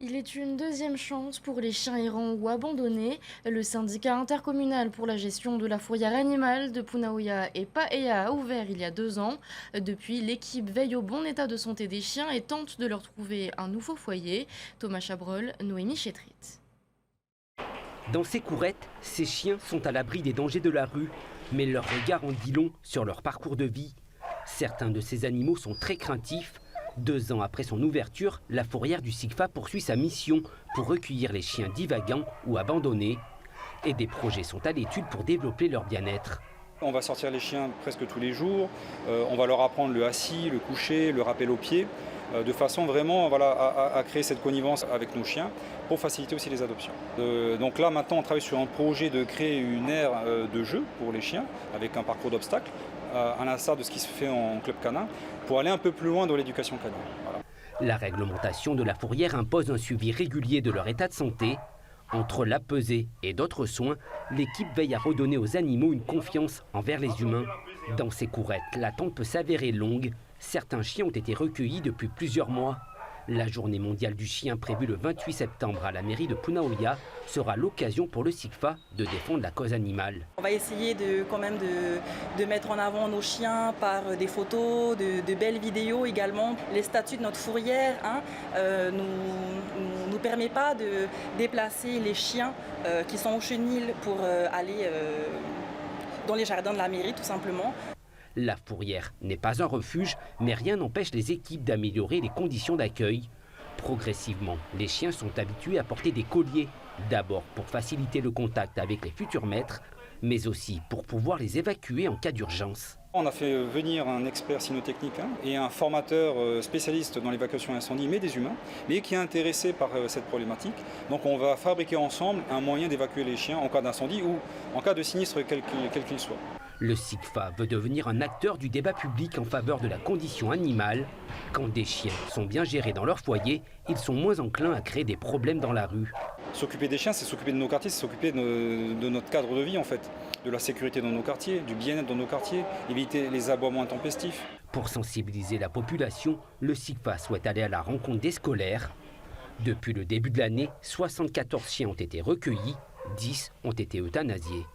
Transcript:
Il est une deuxième chance pour les chiens errants ou abandonnés. Le syndicat intercommunal pour la gestion de la fourrière animale de Punaouia et Paea a ouvert il y a 2 ans. Depuis, l'équipe veille au bon état de santé des chiens et tente de leur trouver un nouveau foyer. Thomas Chabrol, Noémie Chétrit. Dans ces courettes, ces chiens sont à l'abri des dangers de la rue, mais leur regard en dit long sur leur parcours de vie. Certains de ces animaux sont très craintifs. 2 ans après son ouverture, la fourrière du SICFA poursuit sa mission pour recueillir les chiens divagants ou abandonnés. Et des projets sont à l'étude pour développer leur bien-être. On va sortir les chiens presque tous les jours, on va leur apprendre le assis, le coucher, le rappel au pied, de façon vraiment à créer cette connivence avec nos chiens pour faciliter aussi les adoptions. Donc là maintenant on travaille sur un projet de créer une aire de jeu pour les chiens avec un parcours d'obstacles, à l'instar de ce qui se fait en club canin, pour aller un peu plus loin dans l'éducation canine. Voilà. La réglementation de la fourrière impose un suivi régulier de leur état de santé. Entre la pesée et d'autres soins, l'équipe veille à redonner aux animaux une confiance envers les humains. Dans ces courettes, l'attente peut s'avérer longue. Certains chiens ont été recueillis depuis plusieurs mois. La journée mondiale du chien prévue le 28 septembre à la mairie de Punaouia sera l'occasion pour le SICFA de défendre la cause animale. On va essayer quand même de mettre en avant nos chiens par des photos, de belles vidéos également. Les statuts de notre fourrière nous permet pas de déplacer les chiens qui sont au chenil pour aller dans les jardins de la mairie tout simplement. La fourrière n'est pas un refuge, mais rien n'empêche les équipes d'améliorer les conditions d'accueil. Progressivement, les chiens sont habitués à porter des colliers, d'abord pour faciliter le contact avec les futurs maîtres, mais aussi pour pouvoir les évacuer en cas d'urgence. On a fait venir un expert cynotechnique et un formateur spécialiste dans l'évacuation incendie, mais des humains, mais qui est intéressé par cette problématique. Donc on va fabriquer ensemble un moyen d'évacuer les chiens en cas d'incendie ou en cas de sinistre quel qu'il soit. Le SICFA veut devenir un acteur du débat public en faveur de la condition animale. Quand des chiens sont bien gérés dans leur foyer, ils sont moins enclins à créer des problèmes dans la rue. S'occuper des chiens, c'est s'occuper de nos quartiers, c'est s'occuper de notre cadre de vie en fait, de la sécurité dans nos quartiers, du bien-être dans nos quartiers, éviter les aboiements intempestifs. Pour sensibiliser la population, le SICFA souhaite aller à la rencontre des scolaires. Depuis le début de l'année, 74 chiens ont été recueillis, 10 ont été euthanasiés.